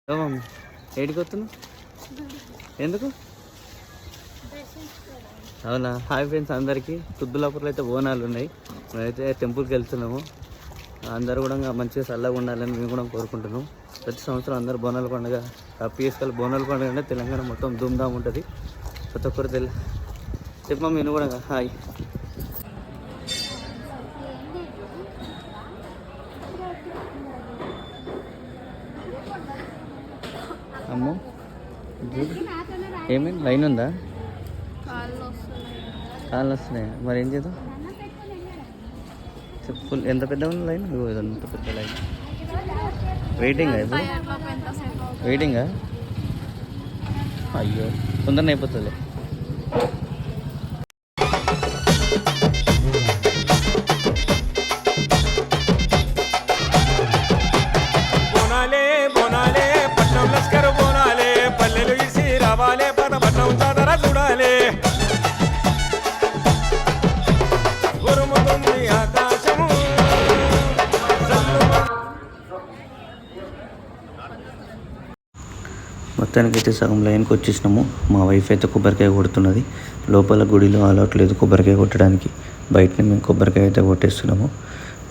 Mummy ఏడికి వస్తున్నావు? ఎందుకు? అవునా? హాయ్ ఫ్రెండ్స్ అందరికీ. తుద్దులాపూర్లో అయితే బోనాలు ఉన్నాయి. మేమైతే టెంపుల్కి వెళ్తున్నాము. అందరూ కూడా మంచిగా చల్లగా ఉండాలని మేము కూడా కోరుకుంటున్నాం. ప్రతి సంవత్సరం అందరూ బోనాల పండుగ పిఎస్కల్ బోనాల పండుగ అంటే తెలంగాణ మొత్తం ధూమ్ధామ్ ఉంటుంది. ప్రతి ఒక్కరు చెప్పమ్మా నేను కూడా హాయ్. అమ్మో ఏమైంది? లైన్ ఉందా? కాళ్ళు వస్తున్నాయా? మరి ఏం చేద్దాం? ఫుల్ ఎంత పెద్ద ఉంది లైన్? ఎంత పెద్ద లైన్. వెయిటింగా ఇప్పుడు? వెయిటింగా? అయ్యో తొందరనే అయిపోతుంది. మొత్తానికైతే సగం లైన్కి వచ్చేసినాము. మా వైఫ్ అయితే కొబ్బరికాయ కొడుతున్నది. లోపల గుడిలో అలవాటు లేదు కొబ్బరికాయ కొట్టడానికి. బయటనే మేము కొబ్బరికాయ అయితే కొట్టేస్తున్నాము.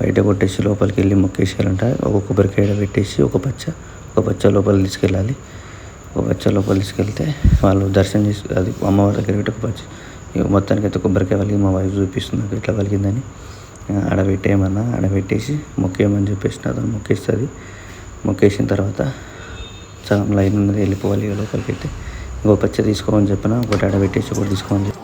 బయట కొట్టేసి లోపలికి వెళ్ళి మొక్కేసేయాలంట. ఒక కొబ్బరికాయ పెట్టేసి ఒక పచ్చ లోపల తీసుకెళ్ళాలి. ఒక పచ్చ లోపల తీసుకెళ్తే వాళ్ళు దర్శనం చేసి అది అమ్మవారి దగ్గర పెట్టి ఒక పచ్చ మొత్తానికైతే కొబ్బరికాయ వాళ్ళకి మా వైఫ్ చూపిస్తుంది ఇట్లా పలికిందని. ఆడబెట్టేసి మొక్కేయమని చెప్పేసి అతను మొక్కేస్తుంది. మొక్కేసిన తర్వాత సగం లైన్ ఉన్నది వెళ్ళిపోవాలి లోపలికి. అయితే ఇంకో పచ్చ తీసుకోమని చెప్పిన ఒకటి ఆడబెట్టేసి ఒకటి తీసుకోమని చెప్పి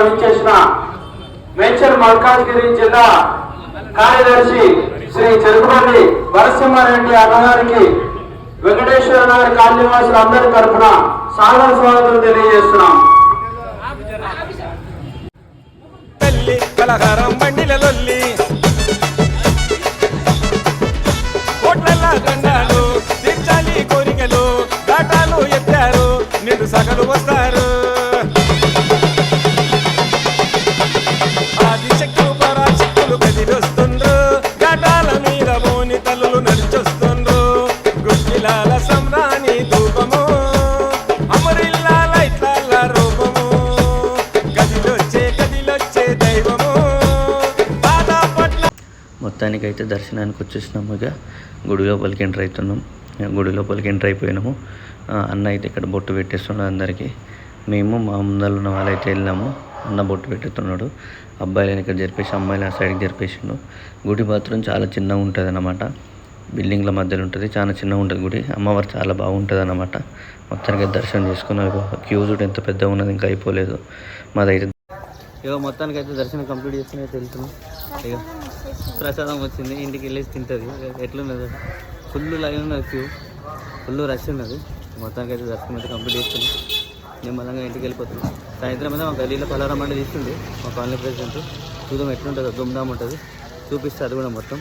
విచ్చేసిన మేడ్చల్ మల్కాజ్గిరి జిల్లా కార్యదర్శి శ్రీ చెరుకుపల్లి వరసింహారెడ్డి అన్నగారికి వెంకటేశ్వర నగర్ కాలనీవాసులు అందరి తరఫున సాగర స్వాగతం తెలియజేస్తున్నాం. కోరికలు ఘాటాలు ఎత్తారు నిండు సగలు వస్తారు. మొత్తానికైతే దర్శనానికి వచ్చేసినాము. ఇక గుడి లోపలికి ఎంటర్ అవుతున్నాం. గుడి లోపలికి ఎంటర్ అయిపోయినాము. అన్న అయితే ఇక్కడ బొట్టు పెట్టేస్తున్నాడు అందరికీ. మేము మా ముందర ఉన్న వాళ్ళైతే వెళ్ళాము. అన్న బొట్టు పెట్టుతున్నాడు. అబ్బాయిలను ఇక్కడ జరిపేసి అమ్మాయిలు ఆ సైడ్కి జరిపేసిండు. గుడి మాత్రం చాలా చిన్నగా ఉంటుంది అన్నమాట. బిల్డింగ్ల మధ్యలో ఉంటుంది. చాలా చిన్నగా ఉంటుంది గుడి. అమ్మవారు చాలా బాగుంటుంది అన్నమాట. మొత్తానికి దర్శనం చేసుకున్నాం. క్యూ చూడు ఎంత పెద్దగా ఉన్నది, ఇంకా అయిపోలేదు మాదైతే. ఇక మొత్తానికి అయితే దర్శనం కంప్లీట్ చేసుకుని అయితే వెళ్తున్నాం. ఇక ప్రసాదం వచ్చింది, ఇంటికి వెళ్ళేసి తింటుంది. ఎట్లున్నది? ఫుల్ లైన్ ఉన్నది, క్యూ ఫుల్ రష్ ఉన్నది. మొత్తానికి అయితే దర్శనం అయితే కంప్లీట్ చేసుకుని నిమ్మలంగా ఇంటికి వెళ్ళిపోతుంది. సాయంత్రం మీద మా గల్లీలో పలారం అంటే తీసుకుంది మా కాలనీ ప్రెసిడెంట్. చూద్దాం ఎట్లుంటుందో, దుమ్దాం ఉంటుంది, చూపిస్తే అది కూడా మొత్తం.